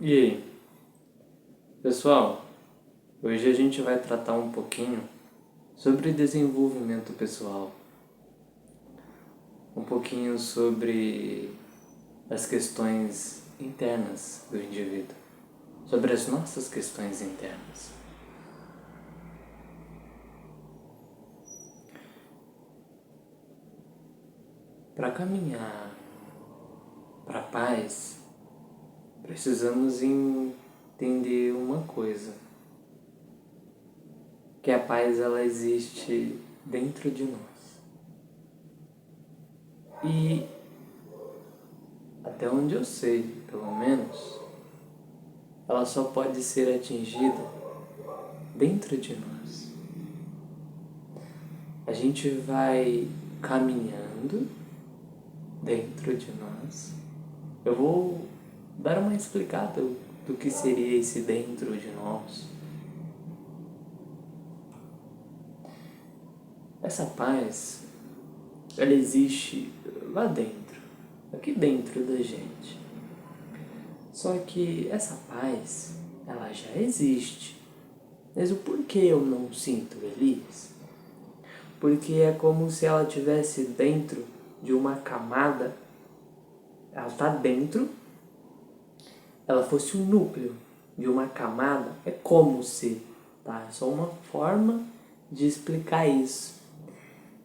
E aí, pessoal, hoje a gente vai tratar um pouquinho sobre desenvolvimento pessoal, um pouquinho sobre as questões internas do indivíduo, sobre as nossas questões internas. Para caminhar para a paz, precisamos entender uma coisa, que a paz ela existe dentro de nós. E até onde eu sei, pelo menos, ela só pode ser atingida dentro de nós. A gente vai caminhando dentro de nós. Eu vou dar uma explicada do que seria esse dentro de nós. Essa paz, ela existe lá dentro, aqui dentro da gente. Só que essa paz, ela já existe. Mas o porquê eu não sinto feliz? Porque é como se ela estivesse dentro de uma camada. Ela está dentro, ela fosse o núcleo de uma camada. É como se, tá? É só uma forma de explicar isso.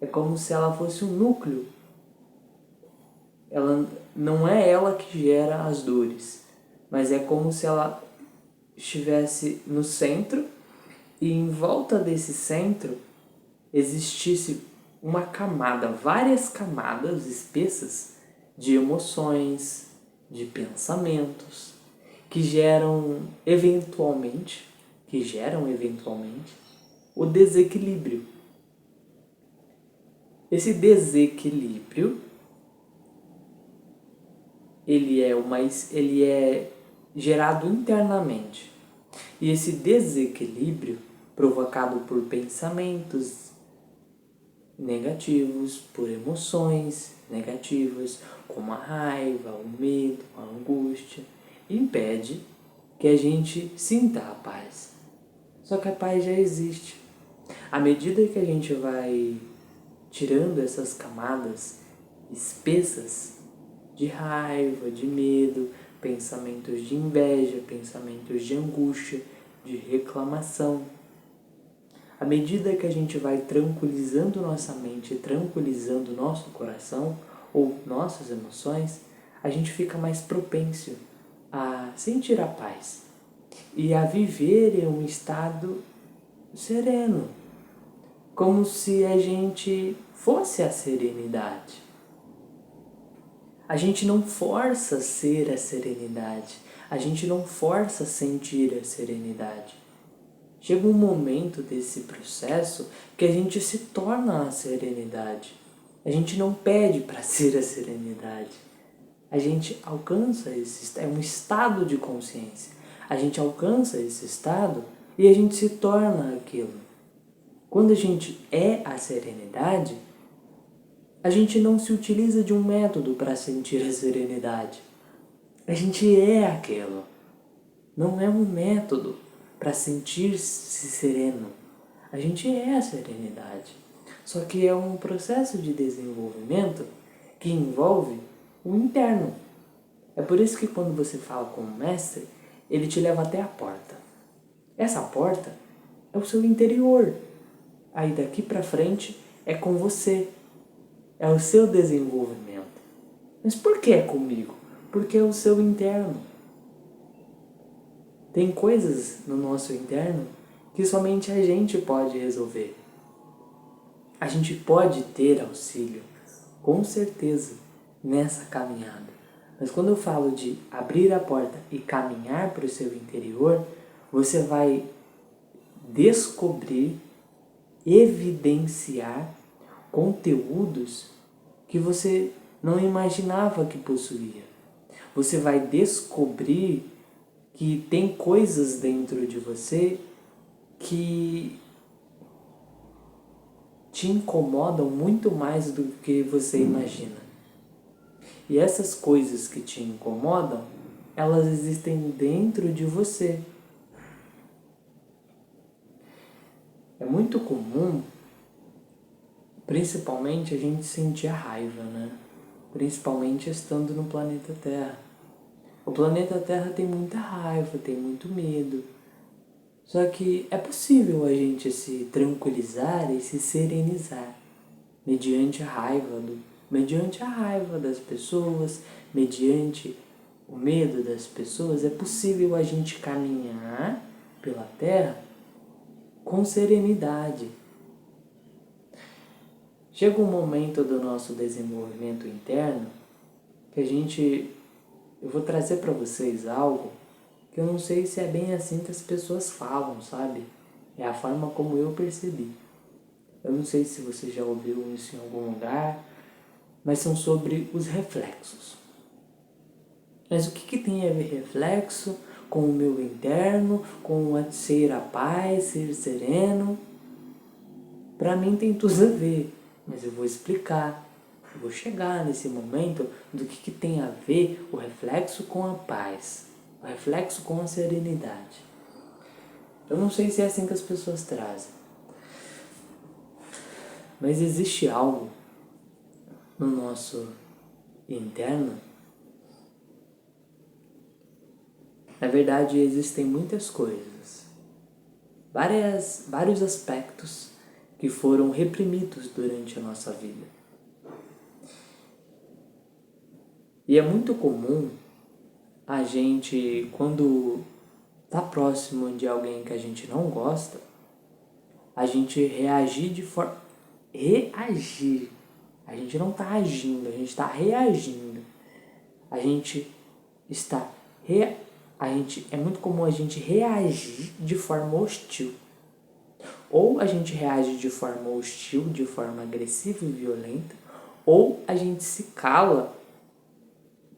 É como se ela fosse um núcleo. Ela não é ela que gera as dores, mas é como se ela estivesse no centro e em volta desse centro existisse uma camada, várias camadas espessas de emoções, de pensamentos que geram eventualmente o desequilíbrio. Esse desequilíbrio ele é gerado internamente. E esse desequilíbrio provocado por pensamentos negativos, por emoções negativas, como a raiva, o medo, a angústia, impede que a gente sinta a paz. Só que a paz já existe. À medida que a gente vai tirando essas camadas espessas de raiva, de medo, pensamentos de inveja, pensamentos de angústia, de reclamação. À medida que a gente vai tranquilizando nossa mente, tranquilizando nosso coração ou nossas emoções, a gente fica mais propenso a sentir a paz e a viver em um estado sereno, como se a gente fosse a serenidade. A gente não força ser a serenidade, a gente não força sentir a serenidade. Chega um momento desse processo que a gente se torna a serenidade. A gente não pede para ser a serenidade. A gente alcança é um estado de consciência. A gente alcança esse estado e a gente se torna aquilo. Quando a gente é a serenidade, a gente não se utiliza de um método para sentir a serenidade. A gente é aquilo. Não é um método para sentir-se sereno. A gente é a serenidade. Só que é um processo de desenvolvimento que envolve o interno. É por isso que quando você fala com o mestre, ele te leva até a porta. Essa porta é o seu interior. Aí daqui para frente é com você. É o seu desenvolvimento. Mas por que é comigo? Porque é o seu interno. Tem coisas no nosso interno que somente a gente pode resolver. A gente pode ter auxílio, com certeza, nessa caminhada. Mas quando eu falo de abrir a porta e caminhar para o seu interior, você vai descobrir, evidenciar conteúdos que você não imaginava que possuía. Você vai descobrir que tem coisas dentro de você que te incomodam muito mais do que você imagina. E essas coisas que te incomodam elas existem dentro de você. É muito comum, principalmente, a gente sentir a raiva, né? Principalmente estando no planeta Terra. O planeta Terra tem muita raiva, tem muito medo. Só que é possível a gente se tranquilizar e se serenizar mediante a raiva das pessoas, mediante o medo das pessoas. É possível a gente caminhar pela Terra com serenidade. Chega um momento do nosso desenvolvimento interno que eu vou trazer para vocês algo que eu não sei se é bem assim que as pessoas falam, sabe? É a forma como eu percebi. Eu não sei se você já ouviu isso em algum lugar, mas são sobre os reflexos. Mas o que tem a ver reflexo com o meu interno, com a ser a paz, ser sereno? Para mim tem tudo a ver, mas eu vou explicar. Eu vou chegar nesse momento do que tem a ver o reflexo com a paz, o reflexo com a serenidade. Eu não sei se é assim que as pessoas trazem, mas existe algo no nosso interno. Na verdade, existem muitas coisas, vários aspectos que foram reprimidos durante a nossa vida. E é muito comum a gente, quando está próximo de alguém que a gente não gosta, a gente reagir de forma... Reagir. A gente não está agindo, a gente está reagindo. A gente está... É muito comum a gente reagir de forma hostil. Ou a gente reage de forma hostil, de forma agressiva e violenta, ou a gente se cala,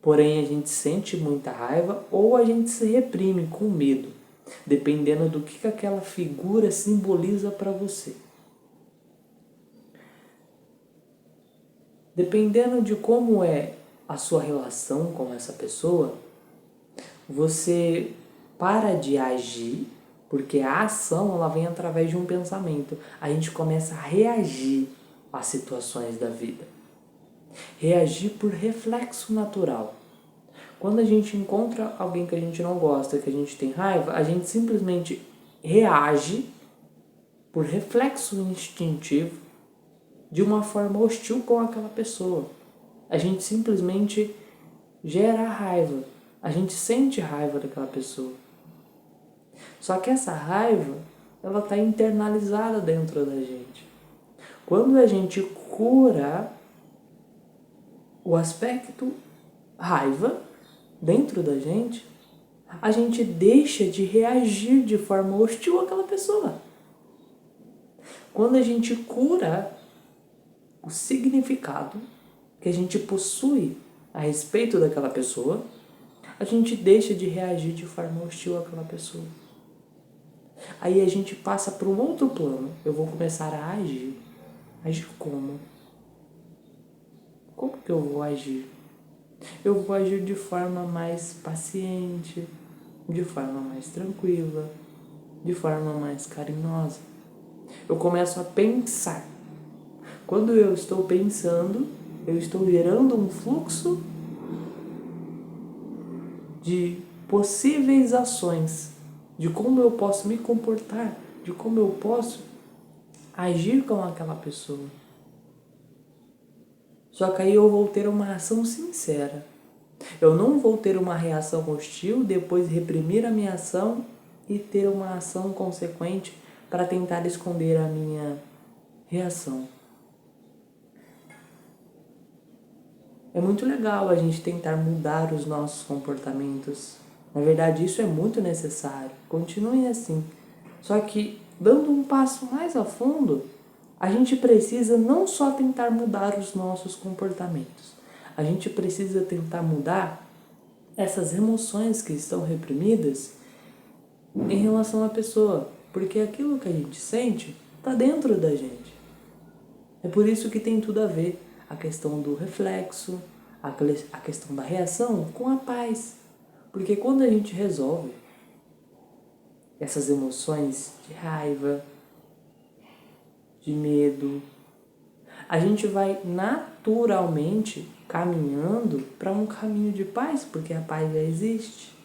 porém a gente sente muita raiva, ou a gente se reprime com medo, dependendo do que aquela figura simboliza para você. Dependendo de como é a sua relação com essa pessoa, você para de agir, porque a ação ela vem através de um pensamento. A gente começa a reagir às situações da vida. Reagir por reflexo natural. Quando a gente encontra alguém que a gente não gosta, que a gente tem raiva, a gente simplesmente reage por reflexo instintivo de uma forma hostil com aquela pessoa. A gente simplesmente gera raiva. A gente sente raiva daquela pessoa. Só que essa raiva, ela está internalizada dentro da gente. Quando a gente cura o aspecto raiva dentro da gente, a gente deixa de reagir de forma hostil àquela pessoa. Quando a gente cura o significado que a gente possui a respeito daquela pessoa, a gente deixa de reagir de forma hostil àquela pessoa. Aí a gente passa para um outro plano. Eu vou começar a agir. Agir como? Como que eu vou agir? Eu vou agir de forma mais paciente, de forma mais tranquila, de forma mais carinhosa. Eu começo a pensar. Quando eu estou pensando, eu estou gerando um fluxo de possíveis ações, de como eu posso me comportar, de como eu posso agir com aquela pessoa. Só que aí eu vou ter uma ação sincera. Eu não vou ter uma reação hostil, depois reprimir a minha ação e ter uma ação consequente para tentar esconder a minha reação. É muito legal a gente tentar mudar os nossos comportamentos. Na verdade, isso é muito necessário. Continue assim. Só que, dando um passo mais a fundo, a gente precisa não só tentar mudar os nossos comportamentos. A gente precisa tentar mudar essas emoções que estão reprimidas em relação à pessoa. Porque aquilo que a gente sente está dentro da gente. É por isso que tem tudo a ver a questão do reflexo, a questão da reação com a paz. Porque quando a gente resolve essas emoções de raiva, de medo, a gente vai naturalmente caminhando para um caminho de paz, porque a paz já existe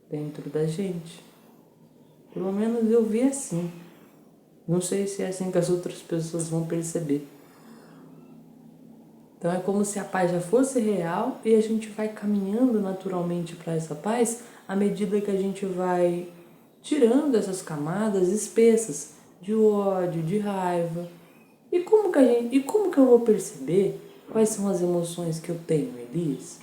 dentro da gente. Pelo menos eu vi assim. Não sei se é assim que as outras pessoas vão perceber. Então é como se a paz já fosse real e a gente vai caminhando naturalmente para essa paz à medida que a gente vai tirando essas camadas espessas de ódio, de raiva. E como que eu vou perceber quais são as emoções que eu tenho, Elias?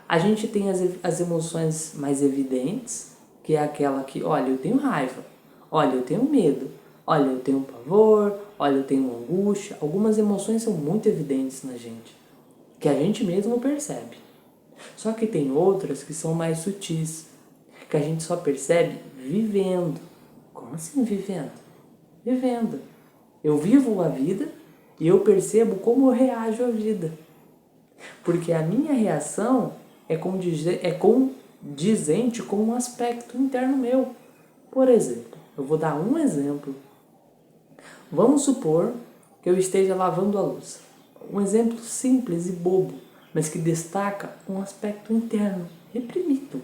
A gente tem as emoções mais evidentes, que é aquela que, olha, eu tenho raiva, olha, eu tenho medo, olha, eu tenho pavor, olha, eu tenho angústia. Algumas emoções são muito evidentes na gente, que a gente mesmo percebe. Só que tem outras que são mais sutis, que a gente só percebe vivendo. Como assim vivendo? Vivendo. Eu vivo a vida e eu percebo como eu reajo à vida. Porque a minha reação é condizente com um aspecto interno meu. Por exemplo, eu vou dar um exemplo. Vamos supor que eu esteja lavando a louça. Um exemplo simples e bobo, mas que destaca um aspecto interno, reprimido.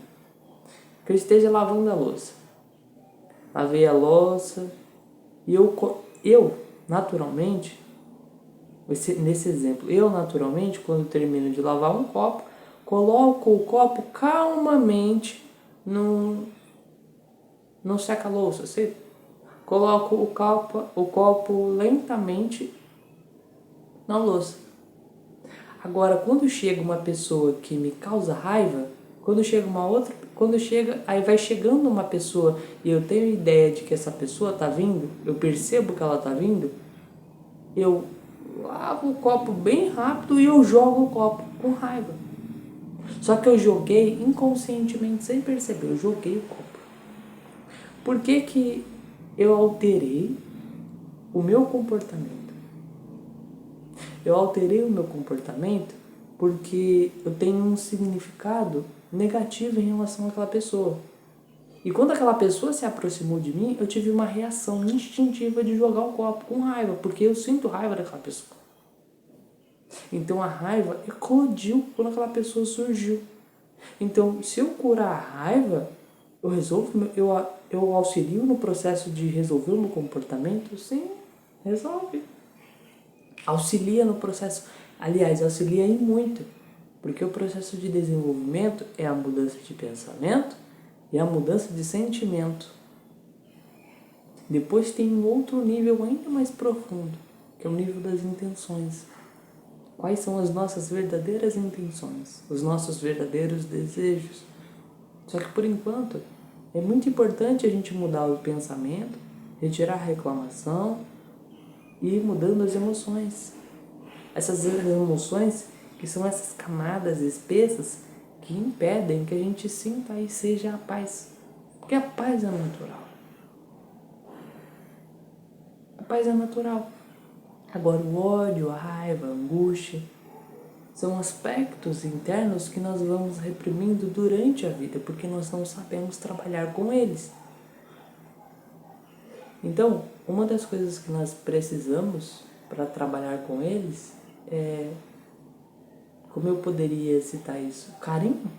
Que eu esteja lavando a louça. Lavei a louça e eu naturalmente, nesse exemplo, eu naturalmente, quando termino de lavar um copo, coloco o copo calmamente no seca-louça, assim. Coloco o copo lentamente na louça. Agora, quando chega uma pessoa que me causa raiva, aí vai chegando uma pessoa e eu tenho ideia de que essa pessoa tá vindo, eu percebo que ela tá vindo, eu lavo o copo bem rápido e eu jogo o copo com raiva. Só que eu joguei inconscientemente, sem perceber, eu joguei o copo. Por que que eu alterei o meu comportamento? Eu alterei o meu comportamento porque eu tenho um significado negativo em relação àquela pessoa. E quando aquela pessoa se aproximou de mim, eu tive uma reação instintiva de jogar o copo com raiva, porque eu sinto raiva daquela pessoa. Então a raiva eclodiu quando aquela pessoa surgiu. Então, se eu curar a raiva, eu auxilio no processo de resolver o meu comportamento? Sim, resolve. Auxilia no processo, aliás, auxilia em muito, porque o processo de desenvolvimento é a mudança de pensamento e a mudança de sentimento. Depois tem um outro nível ainda mais profundo, que é o nível das intenções. Quais são as nossas verdadeiras intenções, os nossos verdadeiros desejos? Só que por enquanto é muito importante a gente mudar o pensamento, retirar a reclamação e ir mudando as emoções. Essas emoções que são essas camadas espessas que impedem que a gente sinta e seja a paz. Porque a paz é natural. A paz é natural. Agora o ódio, a raiva, a angústia são aspectos internos que nós vamos reprimindo durante a vida, porque nós não sabemos trabalhar com eles. Então, uma das coisas que nós precisamos para trabalhar com eles é, como eu poderia citar isso? Carinho.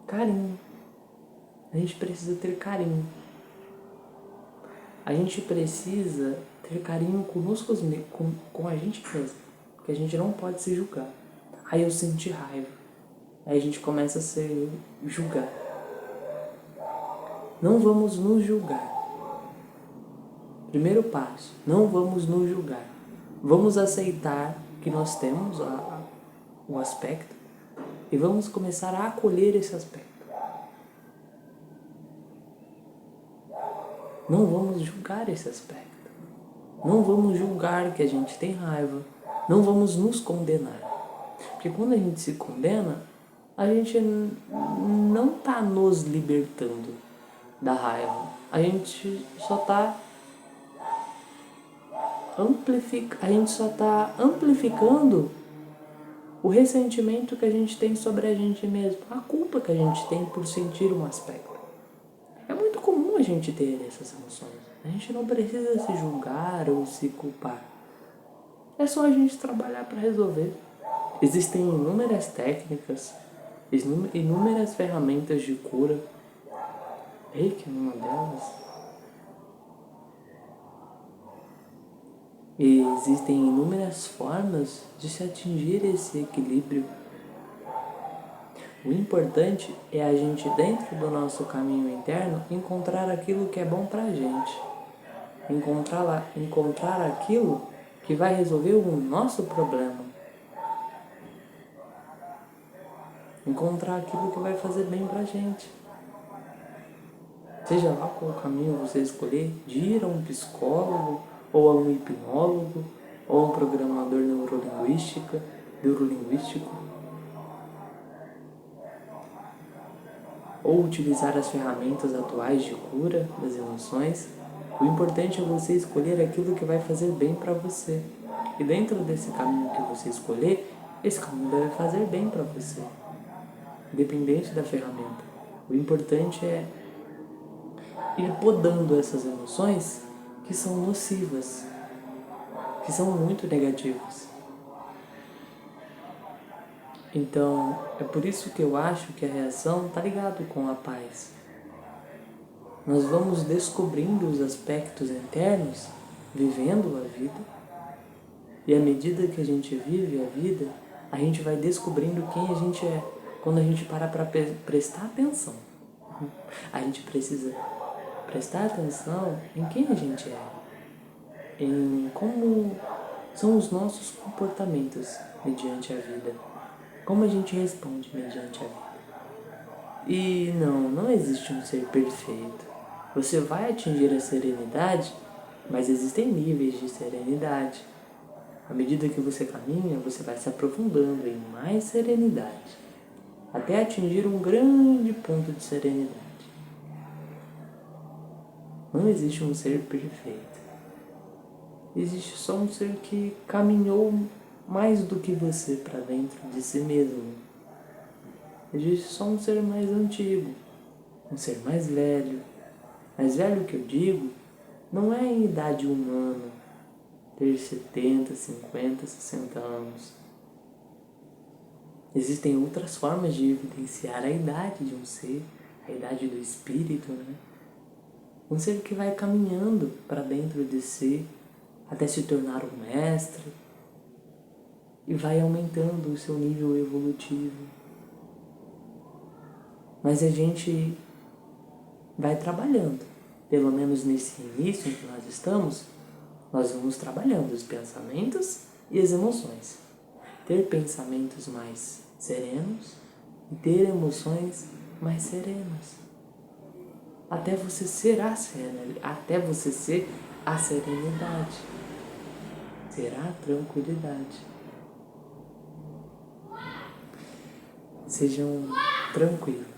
Carinho. A gente precisa ter carinho. A gente precisa ter carinho conosco, com a gente mesmo. Porque a gente não pode se julgar. Aí eu senti raiva. Aí a gente começa a se julgar. Não vamos nos julgar. Primeiro passo, não vamos nos julgar. Vamos aceitar que nós temos o aspecto e vamos começar a acolher esse aspecto. Não vamos julgar esse aspecto. Não vamos julgar que a gente tem raiva. Não vamos nos condenar. Porque quando a gente se condena, a gente não está nos libertando da raiva. A gente só está a gente só está amplificando o ressentimento que a gente tem sobre a gente mesmo, a culpa que a gente tem por sentir um aspecto. É muito comum a gente ter essas emoções. A gente não precisa se julgar ou se culpar. É só a gente trabalhar para resolver. Existem inúmeras técnicas, inúmeras ferramentas de cura. Reiki é uma delas. E existem inúmeras formas de se atingir esse equilíbrio. O importante é a gente, dentro do nosso caminho interno, encontrar aquilo que é bom pra gente. Encontrar aquilo que vai resolver o nosso problema. Encontrar aquilo que vai fazer bem pra gente. Seja lá qual caminho você escolher, de ir a um psicólogo, ou a um hipnólogo, ou a um programador neurolinguístico, ou utilizar as ferramentas atuais de cura das emoções. O importante é você escolher aquilo que vai fazer bem para você. E dentro desse caminho que você escolher, esse caminho deve fazer bem para você, independente da ferramenta. O importante é ir podando essas emoções que são nocivas, que são muito negativas. Então, é por isso que eu acho que a reação está ligado com a paz. Nós vamos descobrindo os aspectos internos, vivendo a vida, e à medida que a gente vive a vida, a gente vai descobrindo quem a gente é. Quando a gente para prestar atenção, a gente precisa prestar atenção em quem a gente é, em como são os nossos comportamentos mediante a vida, como a gente responde mediante a vida. E não existe um ser perfeito. Você vai atingir a serenidade, mas existem níveis de serenidade. À medida que você caminha, você vai se aprofundando em mais serenidade, até atingir um grande ponto de serenidade. Não existe um ser perfeito. Existe só um ser que caminhou mais do que você para dentro de si mesmo. Existe só um ser mais antigo, um ser mais velho. Mais velho que eu digo, não é em idade humana, ter 70, 50, 60 anos. Existem outras formas de evidenciar a idade de um ser, a idade do espírito, né? Um ser que vai caminhando para dentro de si, até se tornar um mestre, e vai aumentando o seu nível evolutivo. Mas a gente vai trabalhando, pelo menos nesse início em que nós estamos, nós vamos trabalhando os pensamentos e as emoções. Ter pensamentos mais serenos e ter emoções mais serenas. Até você ser a serenidade. Será a tranquilidade. Sejam tranquilos.